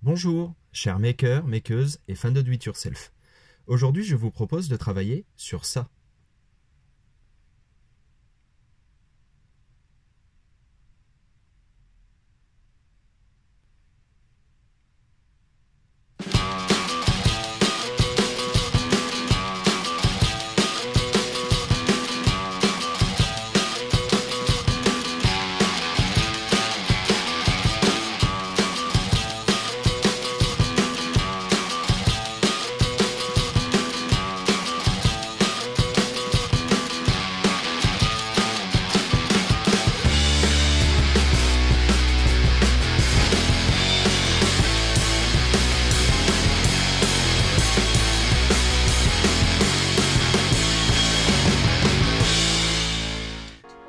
Bonjour, chers makers, makeuses et fans de Do It Yourself. Aujourd'hui, je vous propose de travailler sur ça.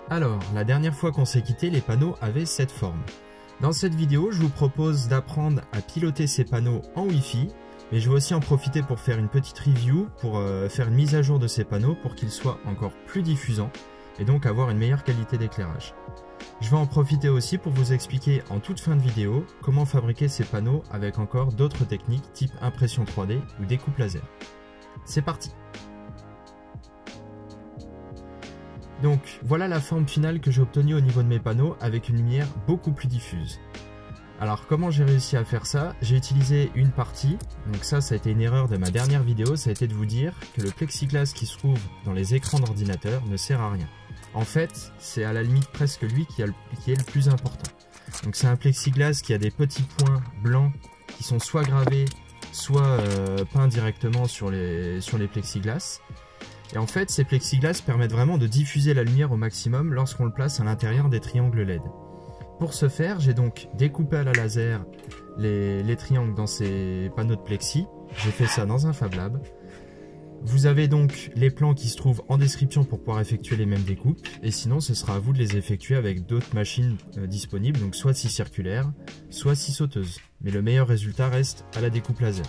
Alors, la dernière fois qu'on s'est quitté, les panneaux avaient cette forme. Dans cette vidéo, je vous propose d'apprendre à piloter ces panneaux en Wi-Fi, mais je vais aussi en profiter pour faire une petite review, pour faire une mise à jour de ces panneaux pour qu'ils soient encore plus diffusants et donc avoir une meilleure qualité d'éclairage. Je vais en profiter aussi pour vous expliquer en toute fin de vidéo comment fabriquer ces panneaux avec encore d'autres techniques type impression 3D ou découpe laser. C'est parti! Donc voilà la forme finale que j'ai obtenue au niveau de mes panneaux avec une lumière beaucoup plus diffuse. Alors comment j'ai réussi à faire ça? J'ai utilisé une partie, donc ça a été une erreur de ma dernière vidéo, ça a été de vous dire que le plexiglas qui se trouve dans les écrans d'ordinateur ne sert à rien. En fait, c'est à la limite presque lui qui est le plus important. Donc c'est un plexiglas qui a des petits points blancs qui sont soit gravés, soit peints directement sur les plexiglas. Et en fait, ces plexiglas permettent vraiment de diffuser la lumière au maximum lorsqu'on le place à l'intérieur des triangles LED. Pour ce faire, j'ai donc découpé à la laser les triangles dans ces panneaux de plexi. J'ai fait ça dans un Fab Lab. Vous avez donc les plans qui se trouvent en description pour pouvoir effectuer les mêmes découpes. Et sinon, ce sera à vous de les effectuer avec d'autres machines disponibles, donc soit scie circulaire, soit scie sauteuse. Mais le meilleur résultat reste à la découpe laser.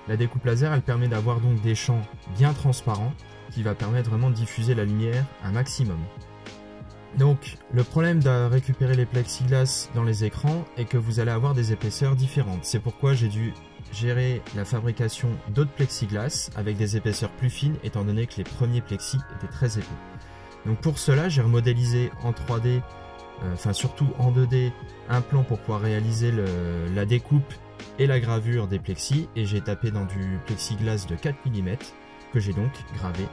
La découpe laser, elle permet d'avoir donc des champs bien transparents qui va permettre vraiment de diffuser la lumière un maximum. Donc, le problème de récupérer les plexiglas dans les écrans est que vous allez avoir des épaisseurs différentes. C'est pourquoi j'ai dû gérer la fabrication d'autres plexiglas avec des épaisseurs plus fines étant donné que les premiers plexis étaient très épais. Donc pour cela, j'ai remodélisé en 3D, surtout en 2D, un plan pour pouvoir réaliser la découpe et la gravure des plexis, et j'ai tapé dans du plexiglas de 4 mm que j'ai donc gravé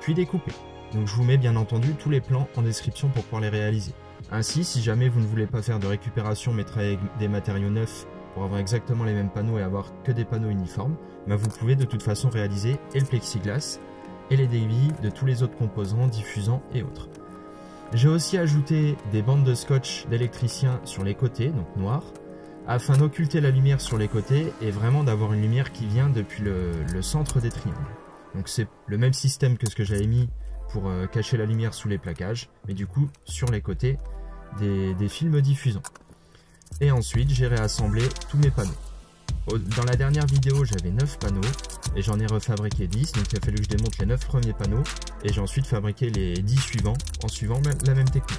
puis découpé. Donc je vous mets bien entendu tous les plans en description pour pouvoir les réaliser. Ainsi, si jamais vous ne voulez pas faire de récupération mais travailler avec des matériaux neufs pour avoir exactement les mêmes panneaux et avoir que des panneaux uniformes, vous pouvez de toute façon réaliser et le plexiglas et les débits de tous les autres composants, diffusants et autres. J'ai aussi ajouté des bandes de scotch d'électricien sur les côtés, donc noir, afin d'occulter la lumière sur les côtés et vraiment d'avoir une lumière qui vient depuis le centre des triangles. Donc c'est le même système que ce que j'avais mis pour cacher la lumière sous les plaquages, mais du coup sur les côtés des films diffusants. Et ensuite j'ai réassemblé tous mes panneaux. Dans la dernière vidéo j'avais 9 panneaux et j'en ai refabriqué 10, donc il a fallu que je démonte les 9 premiers panneaux et j'ai ensuite fabriqué les 10 suivants en suivant la même technique.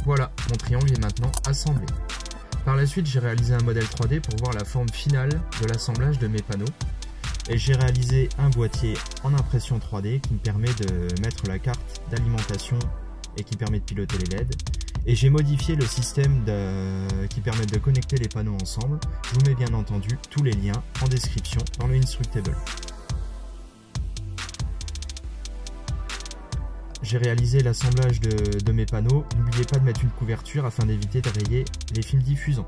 Voilà, mon triangle est maintenant assemblé. Par la suite, j'ai réalisé un modèle 3D pour voir la forme finale de l'assemblage de mes panneaux. Et j'ai réalisé un boîtier en impression 3D qui me permet de mettre la carte d'alimentation et qui permet de piloter les LED. Et j'ai modifié le système qui permet de connecter les panneaux ensemble. Je vous mets bien entendu tous les liens en description dans le Instructable. J'ai réalisé l'assemblage de mes panneaux. N'oubliez pas de mettre une couverture afin d'éviter de rayer les films diffusants.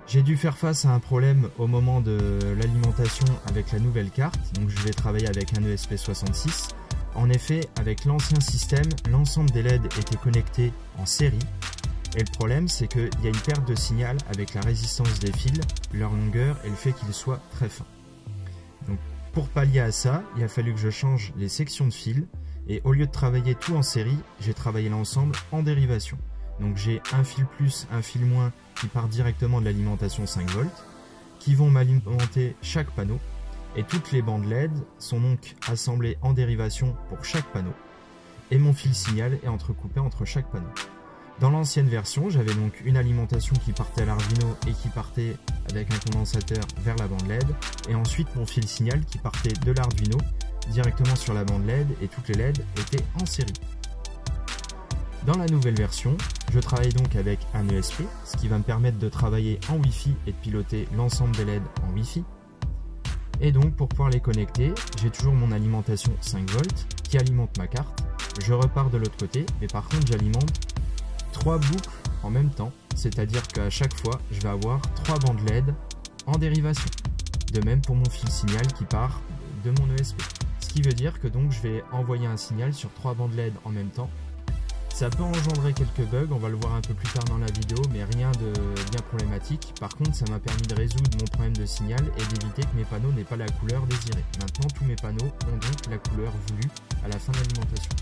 J'ai dû faire face à un problème au moment de l'alimentation avec la nouvelle carte. Donc je vais travailler avec un ESP66. En effet, avec l'ancien système, l'ensemble des LED était connecté en série. Et le problème, c'est qu'il y a une perte de signal avec la résistance des fils, leur longueur et le fait qu'ils soient très fins. Donc, pour pallier à ça, il a fallu que je change les sections de fils Et au lieu de travailler tout en série, j'ai travaillé l'ensemble en dérivation. Donc j'ai un fil plus, un fil moins qui part directement de l'alimentation 5 volts, qui vont m'alimenter chaque panneau. Et toutes les bandes LED sont donc assemblées en dérivation pour chaque panneau. Et mon fil signal est entrecoupé entre chaque panneau. Dans l'ancienne version, j'avais donc une alimentation qui partait à l'Arduino et qui partait avec un condensateur vers la bande LED. Et ensuite mon fil signal qui partait de l'Arduino directement sur la bande LED et toutes les LED étaient en série. Dans la nouvelle version, je travaille donc avec un ESP, ce qui va me permettre de travailler en Wi-Fi et de piloter l'ensemble des LED en Wi-Fi. Et donc pour pouvoir les connecter, j'ai toujours mon alimentation 5 volts qui alimente ma carte. Je repars de l'autre côté, mais par contre j'alimente 3 boucles en même temps, c'est-à-dire qu'à chaque fois je vais avoir 3 bandes LED en dérivation. De même pour mon fil signal qui part de mon ESP. Ce qui veut dire que donc je vais envoyer un signal sur 3 bandes LED en même temps. Ça peut engendrer quelques bugs, on va le voir un peu plus tard dans la vidéo, mais rien de bien problématique. Par contre, ça m'a permis de résoudre mon problème de signal et d'éviter que mes panneaux n'aient pas la couleur désirée. Maintenant, tous mes panneaux ont donc la couleur voulue à la fin de l'alimentation.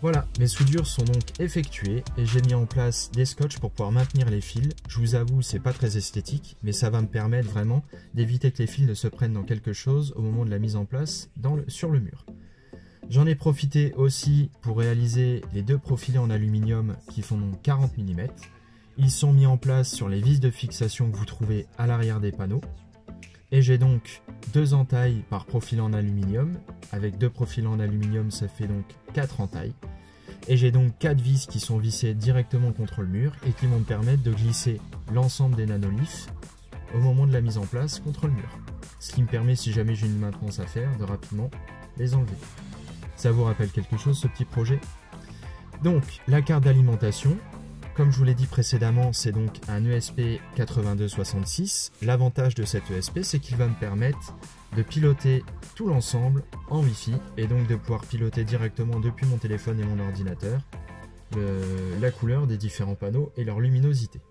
Voilà, mes soudures sont donc effectuées et j'ai mis en place des scotch pour pouvoir maintenir les fils. Je vous avoue, c'est pas très esthétique, mais ça va me permettre vraiment d'éviter que les fils ne se prennent dans quelque chose au moment de la mise en place sur le mur. J'en ai profité aussi pour réaliser les 2 profilés en aluminium qui font donc 40 mm. Ils sont mis en place sur les vis de fixation que vous trouvez à l'arrière des panneaux. Et j'ai donc 2 entailles par profilé en aluminium. Avec 2 profilés en aluminium, ça fait donc 4 entailles. Et j'ai donc 4 vis qui sont vissées directement contre le mur et qui vont me permettre de glisser l'ensemble des nanoliths au moment de la mise en place contre le mur. Ce qui me permet, si jamais j'ai une maintenance à faire, de rapidement les enlever. Ça vous rappelle quelque chose, ce petit projet? Donc, la carte d'alimentation, comme je vous l'ai dit précédemment, c'est donc un ESP8266. L'avantage de cet ESP, c'est qu'il va me permettre de piloter tout l'ensemble en Wi-Fi et donc de pouvoir piloter directement depuis mon téléphone et mon ordinateur la couleur des différents panneaux et leur luminosité.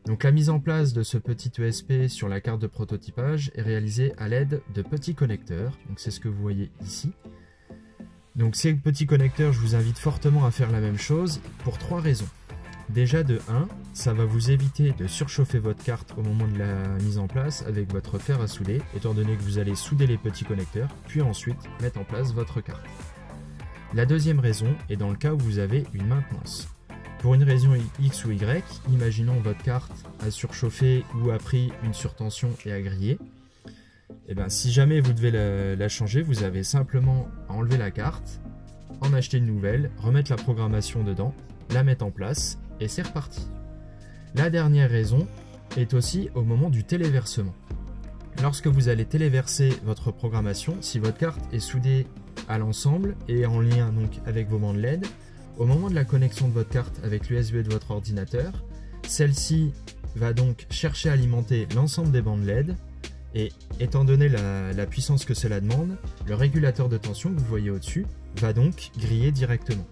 Donc la mise en place de ce petit ESP sur la carte de prototypage est réalisée à l'aide de petits connecteurs. Donc c'est ce que vous voyez ici. Donc ces petits connecteurs, je vous invite fortement à faire la même chose pour 3 raisons. Déjà de 1, ça va vous éviter de surchauffer votre carte au moment de la mise en place avec votre fer à souder, étant donné que vous allez souder les petits connecteurs, puis ensuite mettre en place votre carte. La deuxième raison est dans le cas où vous avez une maintenance. Pour une raison X ou Y, imaginons votre carte a surchauffé ou a pris une surtension et a grillé. Et bien, si jamais vous devez la changer, vous avez simplement à enlever la carte, en acheter une nouvelle, remettre la programmation dedans, la mettre en place et c'est reparti. La dernière raison est aussi au moment du téléversement. Lorsque vous allez téléverser votre programmation, si votre carte est soudée à l'ensemble et en lien donc avec vos bandes LED, au moment de la connexion de votre carte avec l'USB de votre ordinateur, celle-ci va donc chercher à alimenter l'ensemble des bandes LED. Et étant donné la puissance que cela demande, le régulateur de tension que vous voyez au-dessus va donc griller directement.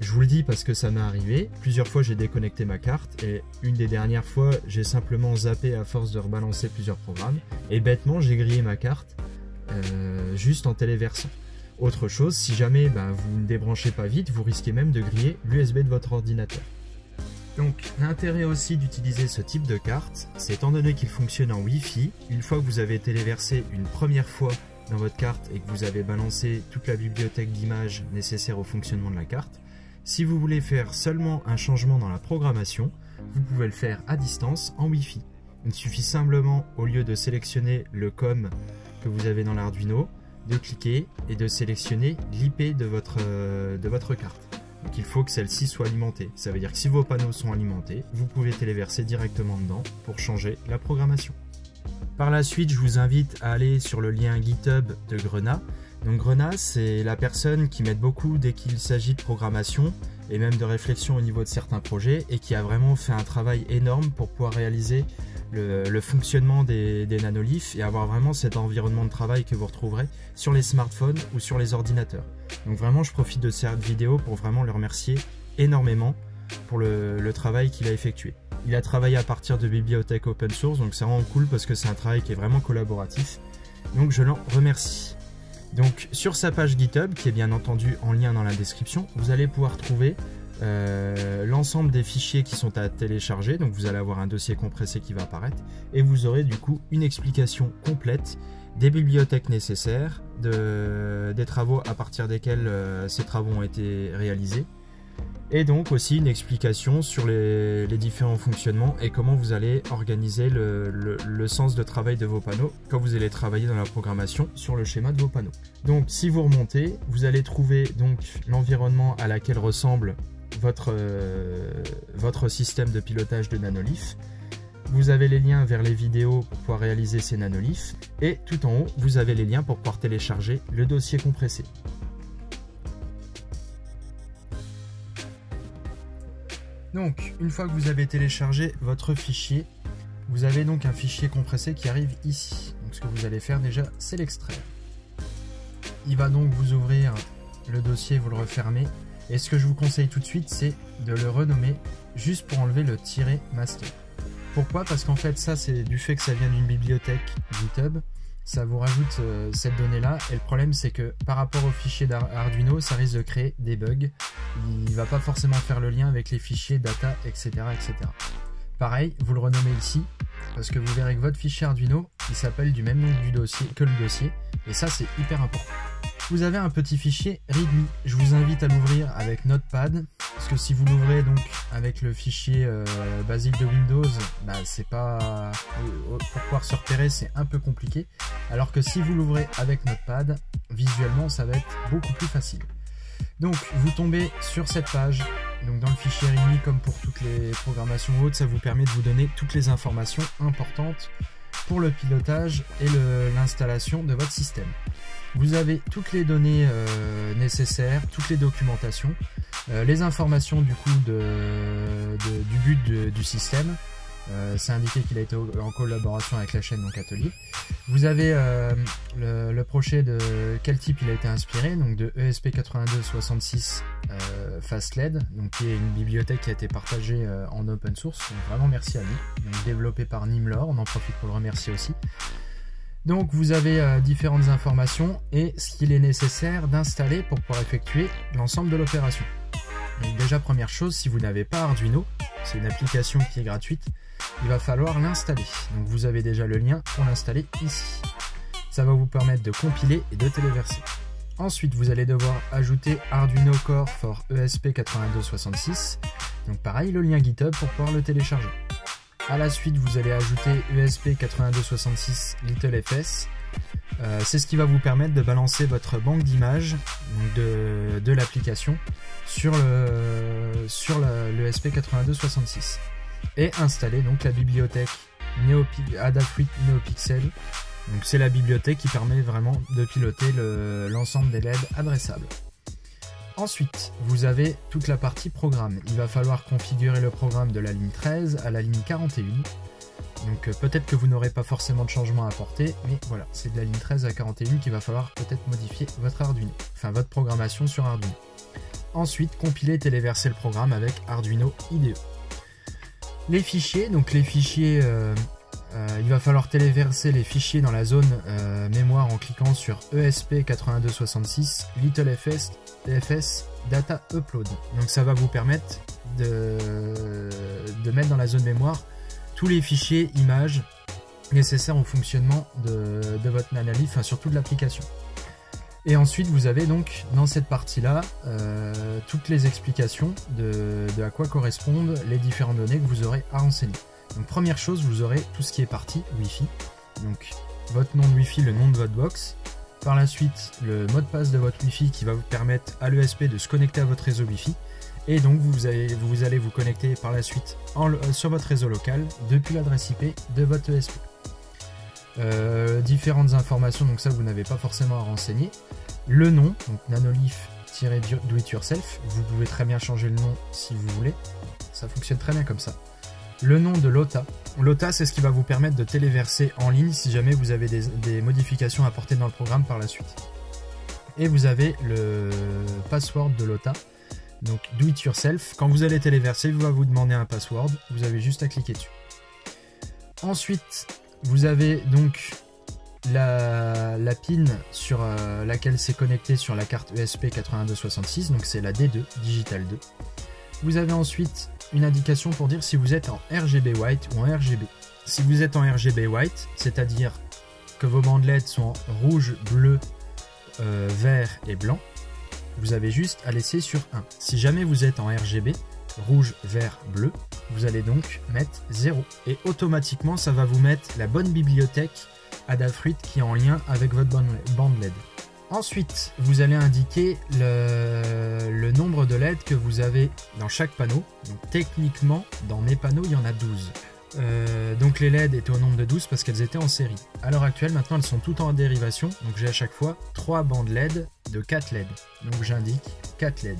Je vous le dis parce que ça m'est arrivé, plusieurs fois j'ai déconnecté ma carte et une des dernières fois j'ai simplement zappé à force de rebalancer plusieurs programmes et bêtement j'ai grillé ma carte juste en téléversant. Autre chose, si jamais vous ne débranchez pas vite, vous risquez même de griller l'USB de votre ordinateur. Donc l'intérêt aussi d'utiliser ce type de carte, c'est étant donné qu'il fonctionne en Wi-Fi, une fois que vous avez téléversé une première fois dans votre carte et que vous avez balancé toute la bibliothèque d'images nécessaire au fonctionnement de la carte, si vous voulez faire seulement un changement dans la programmation, vous pouvez le faire à distance en Wi-Fi. Il suffit simplement, au lieu de sélectionner le COM que vous avez dans l'Arduino, de cliquer et de sélectionner l'IP de votre carte. Donc il faut que celle-ci soit alimentée. Ça veut dire que si vos panneaux sont alimentés, vous pouvez téléverser directement dedans pour changer la programmation. Par la suite, je vous invite à aller sur le lien GitHub de Grenat. Donc Grenat, c'est la personne qui m'aide beaucoup dès qu'il s'agit de programmation et même de réflexion au niveau de certains projets et qui a vraiment fait un travail énorme pour pouvoir réaliser le fonctionnement des nanoliths et avoir vraiment cet environnement de travail que vous retrouverez sur les smartphones ou sur les ordinateurs. Donc vraiment, je profite de cette vidéo pour vraiment le remercier énormément pour le travail qu'il a effectué. Il a travaillé à partir de bibliothèques open source, donc c'est vraiment cool parce que c'est un travail qui est vraiment collaboratif. Donc je l'en remercie. Donc sur sa page GitHub, qui est bien entendu en lien dans la description, vous allez pouvoir trouver l'ensemble des fichiers qui sont à télécharger. Donc vous allez avoir un dossier compressé qui va apparaître et vous aurez du coup une explication complète des bibliothèques nécessaires, des travaux à partir desquels ces travaux ont été réalisés, et donc aussi une explication sur les différents fonctionnements et comment vous allez organiser le sens de travail de vos panneaux quand vous allez travailler dans la programmation sur le schéma de vos panneaux. Donc si vous remontez, vous allez trouver donc l'environnement à laquelle ressemble votre système de pilotage de Nanolith. Vous avez les liens vers les vidéos pour pouvoir réaliser ces nanoliths et tout en haut, vous avez les liens pour pouvoir télécharger le dossier compressé. Donc, une fois que vous avez téléchargé votre fichier, vous avez donc un fichier compressé qui arrive ici. Donc, ce que vous allez faire déjà, c'est l'extraire. Il va donc vous ouvrir le dossier, vous le refermez. Et ce que je vous conseille tout de suite, c'est de le renommer juste pour enlever le tiret master. Pourquoi? Parce qu'en fait, ça, c'est du fait que ça vient d'une bibliothèque GitHub. Ça vous rajoute cette donnée-là. Et le problème, c'est que par rapport au fichier d'Arduino, ça risque de créer des bugs. Il ne va pas forcément faire le lien avec les fichiers data, etc., etc. Pareil, vous le renommez ici, parce que vous verrez que votre fichier Arduino, il s'appelle du même nom du dossier que le dossier. Et ça, c'est hyper important. Vous avez un petit fichier README. Je vous invite à l'ouvrir avec Notepad, parce que si vous l'ouvrez donc avec le fichier basique de Windows, bah, c'est pas pour pouvoir se repérer, c'est un peu compliqué. Alors que si vous l'ouvrez avec Notepad, visuellement, ça va être beaucoup plus facile. Donc, vous tombez sur cette page. Donc, dans le fichier README, comme pour toutes les programmations autres, ça vous permet de vous donner toutes les informations importantes pour le pilotage et l'installation de votre système. Vous avez toutes les données nécessaires, toutes les documentations, les informations du coup du but du système. C'est indiqué qu'il a été en collaboration avec la chaîne donc Atelier. Vous avez le projet de quel type il a été inspiré, donc de ESP8266 FastLED, donc qui est une bibliothèque qui a été partagée en open source. Donc vraiment merci à lui, donc développé par Nimlor, on en profite pour le remercier aussi. Donc vous avez différentes informations et ce qu'il est nécessaire d'installer pour pouvoir effectuer l'ensemble de l'opération. Donc déjà première chose, si vous n'avez pas Arduino, c'est une application qui est gratuite, il va falloir l'installer. Donc vous avez déjà le lien pour l'installer ici. Ça va vous permettre de compiler et de téléverser. Ensuite vous allez devoir ajouter Arduino Core for ESP8266. Donc pareil, le lien GitHub pour pouvoir le télécharger. À la suite, vous allez ajouter ESP8266 LittleFS. C'est ce qui va vous permettre de balancer votre banque d'images de l'application sur le ESP8266 et installer donc la bibliothèque Adafruit NeoPixel. Donc c'est la bibliothèque qui permet vraiment de piloter l'ensemble des LED adressables. Ensuite, vous avez toute la partie programme. Il va falloir configurer le programme de la ligne 13 à la ligne 41. Donc peut-être que vous n'aurez pas forcément de changement à apporter, mais voilà, c'est de la ligne 13 à 41 qu'il va falloir peut-être modifier votre Arduino, enfin votre programmation sur Arduino. Ensuite, compiler et téléverser le programme avec Arduino IDE. Les fichiers, donc les fichiers, il va falloir téléverser les fichiers dans la zone mémoire en cliquant sur ESP8266 LittleFS Data Upload. Donc ça va vous permettre de mettre dans la zone mémoire tous les fichiers images nécessaires au fonctionnement de votre Nanolith, enfin surtout de l'application. Et ensuite vous avez donc dans cette partie là toutes les explications de à quoi correspondent les différentes données que vous aurez à renseigner. Donc première chose, vous aurez tout ce qui est partie Wi-Fi, donc votre nom de Wi-Fi, le nom de votre box. Par la suite, le mot de passe de votre Wi-Fi qui va vous permettre à l'ESP de se connecter à votre réseau Wi-Fi. Et donc vous allez vous connecter par la suite sur votre réseau local depuis l'adresse IP de votre ESP. Différentes informations, donc ça vous n'avez pas forcément à renseigner. Le nom, donc Nanolith-do-it-yourself, vous pouvez très bien changer le nom si vous voulez, ça fonctionne très bien comme ça. Le nom de l'OTA. L'OTA, c'est ce qui va vous permettre de téléverser en ligne si jamais vous avez des modifications à apporter dans le programme par la suite. Et vous avez le password de l'OTA, donc do it yourself. Quand vous allez téléverser, il va vous demander un password, vous avez juste à cliquer dessus. Ensuite, vous avez donc la pin sur laquelle c'est connecté sur la carte ESP8266, donc c'est la D2, Digital 2. Vous avez ensuite une indication pour dire si vous êtes en RGB White ou en RGB. Si vous êtes en RGB White, c'est-à-dire que vos bandes LED sont en rouge, bleu, vert et blanc, vous avez juste à laisser sur 1. Si jamais vous êtes en RGB, rouge, vert, bleu, vous allez donc mettre 0. Et automatiquement, ça va vous mettre la bonne bibliothèque Adafruit qui est en lien avec votre bande LED. Ensuite, vous allez indiquer le nombre de LED que vous avez dans chaque panneau. Donc techniquement, dans mes panneaux, il y en a 12. Donc les LED étaient au nombre de 12 parce qu'elles étaient en série. À l'heure actuelle, maintenant, elles sont toutes en dérivation. Donc j'ai à chaque fois 3 bandes LED de 4 LED. Donc j'indique 4 LED.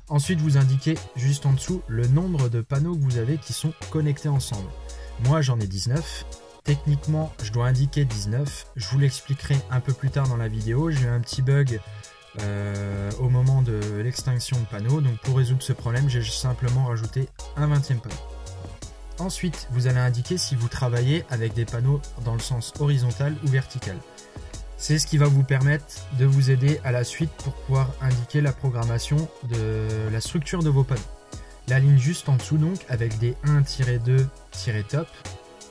Ensuite, vous indiquez juste en dessous le nombre de panneaux que vous avez qui sont connectés ensemble. Moi, j'en ai 19. Techniquement, je dois indiquer 19. Je vous l'expliquerai un peu plus tard dans la vidéo. J'ai eu un petit bug au moment de l'extinction de panneaux. Donc pour résoudre ce problème, j'ai simplement rajouté un 20e panneau. Ensuite, vous allez indiquer si vous travaillez avec des panneaux dans le sens horizontal ou vertical. C'est ce qui va vous permettre de vous aider à la suite pour pouvoir indiquer la programmation de la structure de vos panneaux. La ligne juste en dessous donc avec des 1-2-top,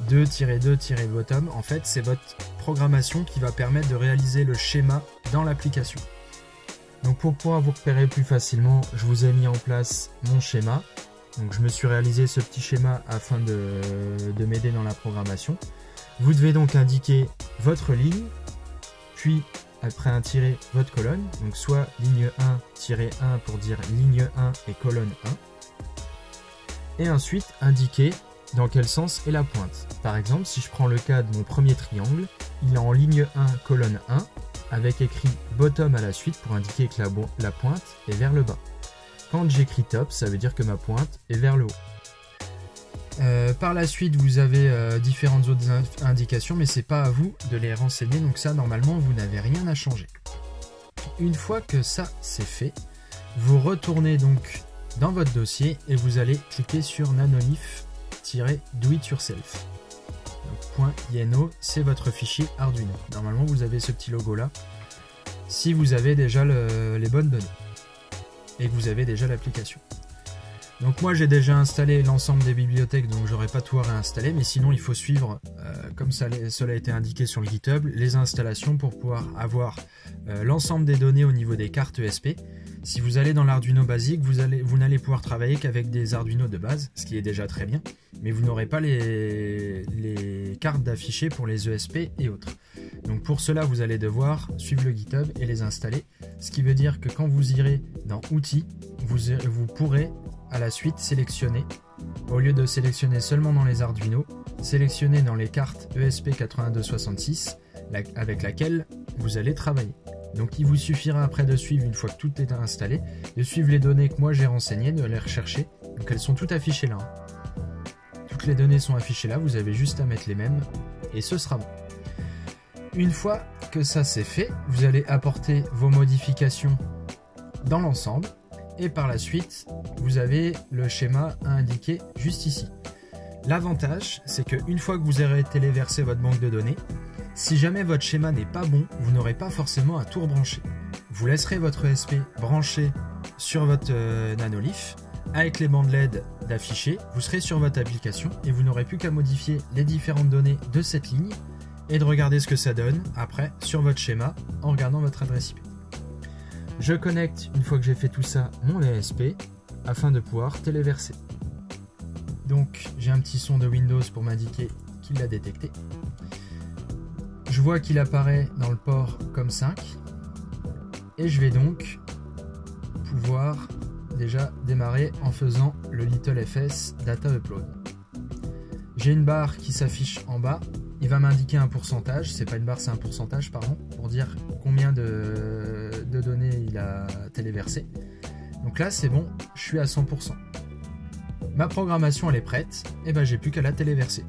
2-2-bottom, en fait c'est votre programmation qui va permettre de réaliser le schéma dans l'application. Donc pour pouvoir vous repérer plus facilement, je vous ai mis en place mon schéma. Donc je me suis réalisé ce petit schéma afin de m'aider dans la programmation. Vous devez donc indiquer votre ligne, puis après un tiret, votre colonne. Donc soit ligne 1-1 pour dire ligne 1 et colonne 1. Et ensuite indiquer dans quel sens est la pointe. Par exemple, si je prends le cas de mon premier triangle, il est en ligne 1, colonne 1, avec écrit bottom à la suite pour indiquer que la pointe est vers le bas. Quand j'écris top, ça veut dire que ma pointe est vers le haut. Par la suite, vous avez différentes autres indications, mais c'est pas à vous de les renseigner, donc ça, normalement, vous n'avez rien à changer. Une fois que ça, c'est fait, vous retournez donc dans votre dossier et vous allez cliquer sur nanolith-do-it-yourself. .ino, c'est votre fichier Arduino. Normalement, vous avez ce petit logo-là, si vous avez déjà les bonnes données et que vous avez déjà l'application. Donc moi j'ai déjà installé l'ensemble des bibliothèques, donc j'aurais pas tout à réinstaller, mais sinon il faut suivre, comme cela a été indiqué sur le GitHub, les installations pour pouvoir avoir l'ensemble des données au niveau des cartes ESP. Si vous allez dans l'Arduino basique, vous n'allez pouvoir travailler qu'avec des Arduino de base, ce qui est déjà très bien, mais vous n'aurez pas les cartes d'affichés pour les ESP et autres. Donc pour cela, vous allez devoir suivre le GitHub et les installer, ce qui veut dire que quand vous irez dans Outils, vous pourrez à la suite sélectionner, au lieu de sélectionner seulement dans les Arduino, sélectionner dans les cartes ESP8266 avec laquelle vous allez travailler. Donc il vous suffira après de suivre, une fois que tout est installé, de suivre les données que moi j'ai renseignées, de les rechercher. Donc elles sont toutes affichées là. Toutes les données sont affichées là, vous avez juste à mettre les mêmes et ce sera bon. Une fois que ça c'est fait, vous allez apporter vos modifications dans l'ensemble. Et par la suite, vous avez le schéma à indiquer juste ici. L'avantage, c'est qu'une fois que vous aurez téléversé votre banque de données, si jamais votre schéma n'est pas bon, vous n'aurez pas forcément à tout rebrancher. Vous laisserez votre ESP branché sur votre Nanolith, avec les bandes LED d'afficher, vous serez sur votre application et vous n'aurez plus qu'à modifier les différentes données de cette ligne et de regarder ce que ça donne après sur votre schéma en regardant votre adresse IP. Je connecte, une fois que j'ai fait tout ça, mon ESP afin de pouvoir téléverser. Donc j'ai un petit son de Windows pour m'indiquer qu'il l'a détecté. Je vois qu'il apparaît dans le port comme 5 et je vais donc pouvoir déjà démarrer en faisant le LittleFS Data Upload. J'ai une barre qui s'affiche en bas, il va m'indiquer un pourcentage, c'est pas une barre c'est un pourcentage pardon, pour dire combien de données il a téléversé. Donc là c'est bon, je suis à 100%. Ma programmation elle est prête, et ben j'ai plus qu'à la téléverser.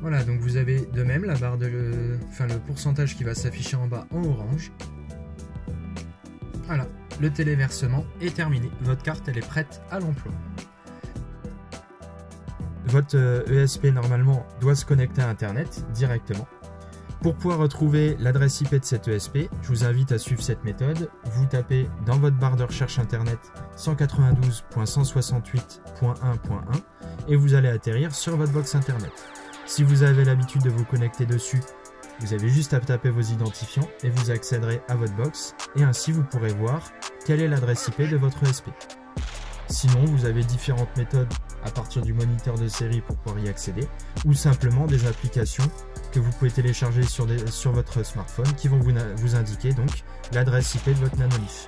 Voilà, donc vous avez de même la barre le pourcentage qui va s'afficher en bas en orange. Voilà, le téléversement est terminé. Votre carte elle est prête à l'emploi. Votre ESP normalement doit se connecter à Internet directement. Pour pouvoir retrouver l'adresse IP de cette ESP, je vous invite à suivre cette méthode. Vous tapez dans votre barre de recherche internet 192.168.1.1 et vous allez atterrir sur votre box internet. Si vous avez l'habitude de vous connecter dessus, vous avez juste à taper vos identifiants et vous accéderez à votre box et ainsi vous pourrez voir quelle est l'adresse IP de votre ESP. Sinon, vous avez différentes méthodes à partir du moniteur de série pour pouvoir y accéder ou simplement des applications que vous pouvez télécharger sur votre smartphone qui vont vous indiquer donc l'adresse IP de votre nanolith.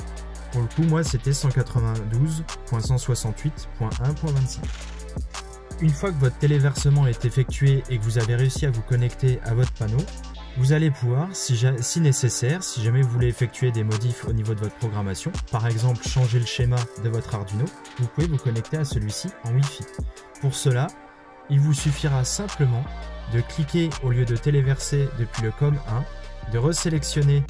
Pour le coup, moi, c'était 192.168.1.25. Une fois que votre téléversement est effectué et que vous avez réussi à vous connecter à votre panneau, vous allez pouvoir, si nécessaire, si jamais vous voulez effectuer des modifs au niveau de votre programmation, par exemple changer le schéma de votre Arduino, vous pouvez vous connecter à celui-ci en Wi-Fi. Pour cela, il vous suffira simplement de cliquer au lieu de téléverser depuis le COM 1, de resélectionner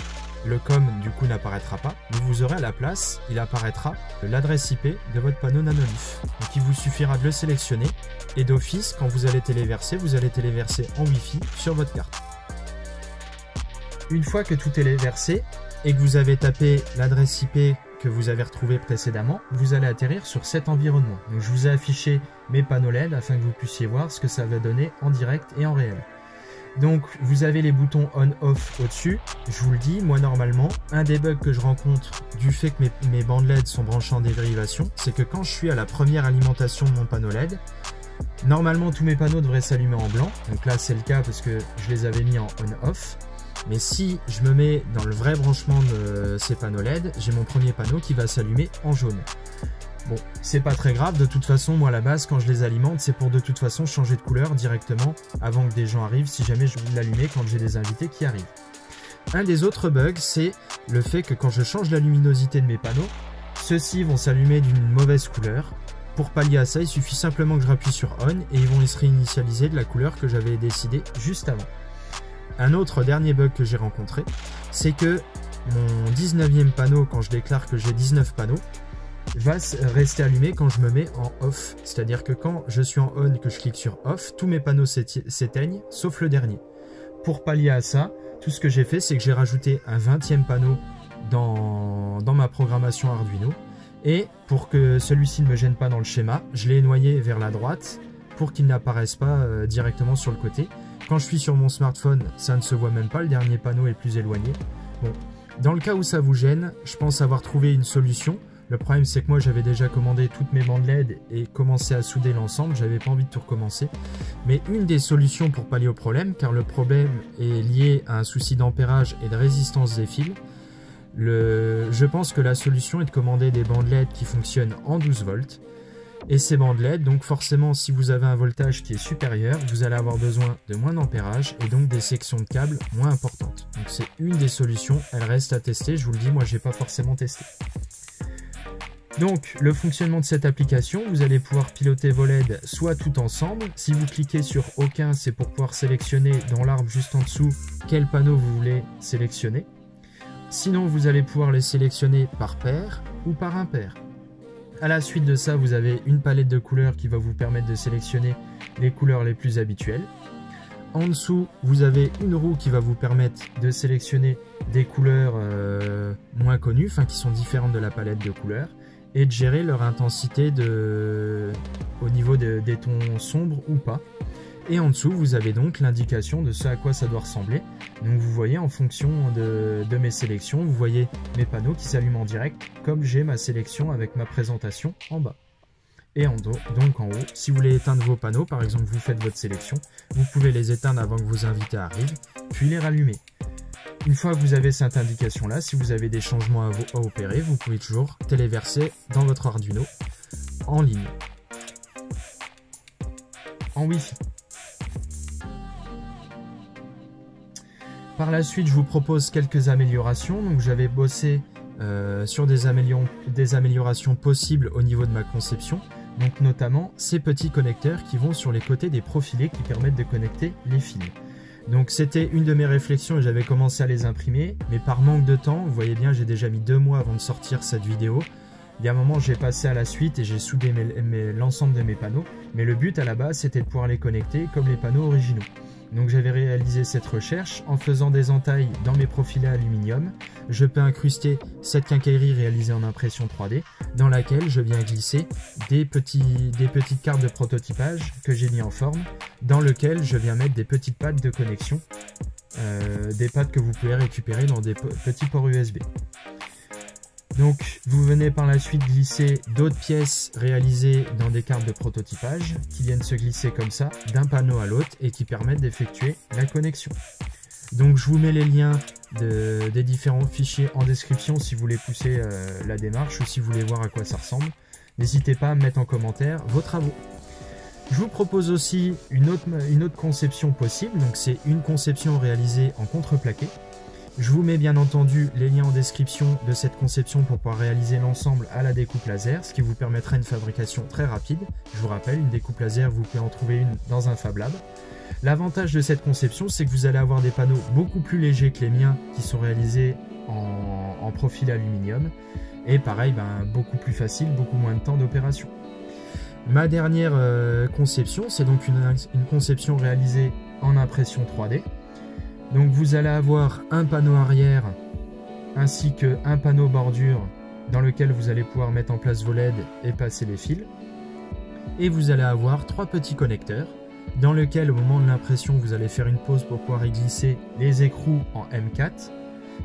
le COM, du coup n'apparaîtra pas, mais vous aurez à la place, il apparaîtra l'adresse IP de votre panneau nanolith. Donc il vous suffira de le sélectionner et d'office, quand vous allez téléverser en Wi-Fi sur votre carte. Une fois que tout est versé et que vous avez tapé l'adresse IP que vous avez retrouvée précédemment, vous allez atterrir sur cet environnement. Donc je vous ai affiché mes panneaux LED afin que vous puissiez voir ce que ça va donner en direct et en réel. Donc vous avez les boutons on-off au-dessus. Je vous le dis, moi normalement, un des bugs que je rencontre du fait que mes bandes LED sont branchées en dérivation, c'est que quand je suis à la première alimentation de mon panneau LED, normalement tous mes panneaux devraient s'allumer en blanc. Donc là c'est le cas parce que je les avais mis en on-off. Mais si je me mets dans le vrai branchement de ces panneaux LED, j'ai mon premier panneau qui va s'allumer en jaune. Bon, c'est pas très grave, de toute façon, moi à la base, quand je les alimente, c'est pour de toute façon changer de couleur directement avant que des gens arrivent, si jamais je veux l'allumer quand j'ai des invités qui arrivent. Un des autres bugs, c'est le fait que quand je change la luminosité de mes panneaux, ceux-ci vont s'allumer d'une mauvaise couleur. Pour pallier à ça, il suffit simplement que je rappuie sur ON et ils vont se réinitialiser de la couleur que j'avais décidé juste avant. Un autre dernier bug que j'ai rencontré, c'est que mon 19e panneau, quand je déclare que j'ai 19 panneaux, va rester allumé quand je me mets en off. C'est-à-dire que quand je suis en on et que je clique sur off, tous mes panneaux s'éteignent, sauf le dernier. Pour pallier à ça, tout ce que j'ai fait, c'est que j'ai rajouté un 20e panneau dans ma programmation Arduino. Et pour que celui-ci ne me gêne pas dans le schéma, je l'ai noyé vers la droite pour qu'il n'apparaisse pas directement sur le côté. Quand je suis sur mon smartphone, ça ne se voit même pas, le dernier panneau est plus éloigné. Bon, dans le cas où ça vous gêne, je pense avoir trouvé une solution. Le problème, c'est que moi, j'avais déjà commandé toutes mes bandes LED et commencé à souder l'ensemble. J'avais pas envie de tout recommencer. Mais une des solutions pour pallier au problème, car le problème est lié à un souci d'ampérage et de résistance des fils, je pense que la solution est de commander des bandes LED qui fonctionnent en 12 volts. Et ces bandes LED, donc forcément, si vous avez un voltage qui est supérieur, vous allez avoir besoin de moins d'ampérage et donc des sections de câbles moins importantes. Donc c'est une des solutions, elle reste à tester. Je vous le dis, moi, j'ai pas forcément testé. Donc, le fonctionnement de cette application, vous allez pouvoir piloter vos LED soit tout ensemble. Si vous cliquez sur aucun, c'est pour pouvoir sélectionner dans l'arbre juste en dessous quel panneau vous voulez sélectionner. Sinon, vous allez pouvoir les sélectionner par paire ou par impair. À la suite de ça, vous avez une palette de couleurs qui va vous permettre de sélectionner les couleurs les plus habituelles. En dessous, vous avez une roue qui va vous permettre de sélectionner des couleurs moins connues, qui sont différentes de la palette de couleurs, et de gérer leur intensité au niveau des tons sombres ou pas. Et en dessous, vous avez donc l'indication de ce à quoi ça doit ressembler. Donc vous voyez, en fonction de mes sélections, vous voyez mes panneaux qui s'allument en direct, comme j'ai ma sélection avec ma présentation en bas. Et donc en haut, si vous voulez éteindre vos panneaux, par exemple vous faites votre sélection, vous pouvez les éteindre avant que vos invités arrivent, puis les rallumer. Une fois que vous avez cette indication-là, si vous avez des changements à opérer, vous pouvez toujours téléverser dans votre Arduino en ligne, en Wi-Fi. Par la suite, je vous propose quelques améliorations. Donc, j'avais bossé sur des améliorations possibles au niveau de ma conception. Donc, notamment ces petits connecteurs qui vont sur les côtés des profilés qui permettent de connecter les fils. Donc, c'était une de mes réflexions et j'avais commencé à les imprimer. Mais par manque de temps, vous voyez bien, j'ai déjà mis 2 mois avant de sortir cette vidéo. Il y a un moment, j'ai passé à la suite et j'ai soudé l'ensemble de mes panneaux. Mais le but à la base, c'était de pouvoir les connecter comme les panneaux originaux. Donc j'avais réalisé cette recherche en faisant des entailles dans mes profilés aluminium. Je peux incruster cette quincaillerie réalisée en impression 3D dans laquelle je viens glisser des petites cartes de prototypage que j'ai mis en forme, dans lequel je viens mettre des petites pattes de connexion, des pattes que vous pouvez récupérer dans des petits ports USB. Donc vous venez par la suite glisser d'autres pièces réalisées dans des cartes de prototypage qui viennent se glisser comme ça d'un panneau à l'autre et qui permettent d'effectuer la connexion. Donc je vous mets les liens des différents fichiers en description si vous voulez pousser la démarche ou si vous voulez voir à quoi ça ressemble. N'hésitez pas à mettre en commentaire vos travaux. Je vous propose aussi une autre conception possible, donc c'est une conception réalisée en contreplaqué. Je vous mets bien entendu les liens en description de cette conception pour pouvoir réaliser l'ensemble à la découpe laser, ce qui vous permettra une fabrication très rapide. Je vous rappelle, une découpe laser, vous pouvez en trouver une dans un Fab Lab. L'avantage de cette conception, c'est que vous allez avoir des panneaux beaucoup plus légers que les miens qui sont réalisés en profil aluminium. Et pareil, beaucoup plus facile, beaucoup moins de temps d'opération. Ma dernière conception, c'est donc une conception réalisée en impression 3D. Donc vous allez avoir un panneau arrière ainsi qu'un panneau bordure dans lequel vous allez pouvoir mettre en place vos LED et passer les fils. Et vous allez avoir 3 petits connecteurs dans lesquels au moment de l'impression vous allez faire une pause pour pouvoir y glisser les écrous en M4.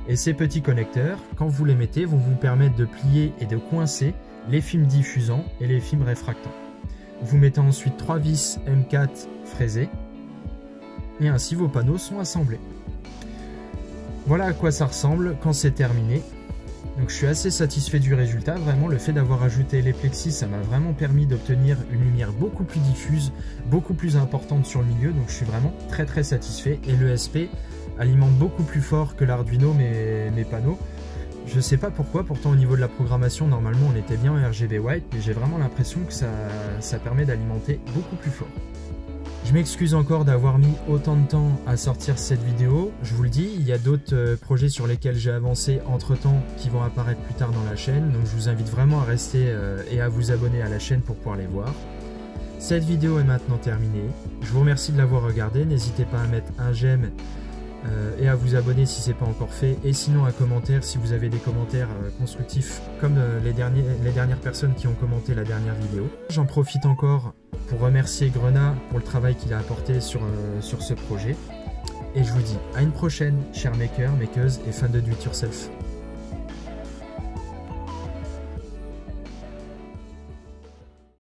Et ces petits connecteurs, quand vous les mettez, vont vous permettre de plier et de coincer les films diffusants et les films réfractants. Vous mettez ensuite 3 vis M4 fraisées et ainsi vos panneaux sont assemblés. Voilà à quoi ça ressemble quand c'est terminé. Donc je suis assez satisfait du résultat, vraiment le fait d'avoir ajouté les plexis, ça m'a vraiment permis d'obtenir une lumière beaucoup plus diffuse, beaucoup plus importante sur le milieu, donc je suis vraiment très satisfait. Et l'ESP alimente beaucoup plus fort que l'Arduino mes panneaux. Je sais pas pourquoi, pourtant au niveau de la programmation, normalement on était bien en RGB white, mais j'ai vraiment l'impression que ça permet d'alimenter beaucoup plus fort. Je m'excuse encore d'avoir mis autant de temps à sortir cette vidéo, je vous le dis, il y a d'autres projets sur lesquels j'ai avancé entre temps qui vont apparaître plus tard dans la chaîne, donc je vous invite vraiment à rester et à vous abonner à la chaîne pour pouvoir les voir. Cette vidéo est maintenant terminée, je vous remercie de l'avoir regardée, n'hésitez pas à mettre un j'aime et à vous abonner si ce n'est pas encore fait, et sinon un commentaire si vous avez des commentaires constructifs comme les dernières personnes qui ont commenté la dernière vidéo. J'en profite encore pour remercier Grenat pour le travail qu'il a apporté sur ce projet. Et je vous dis à une prochaine, chers makers, makeuses et fans de do it yourself.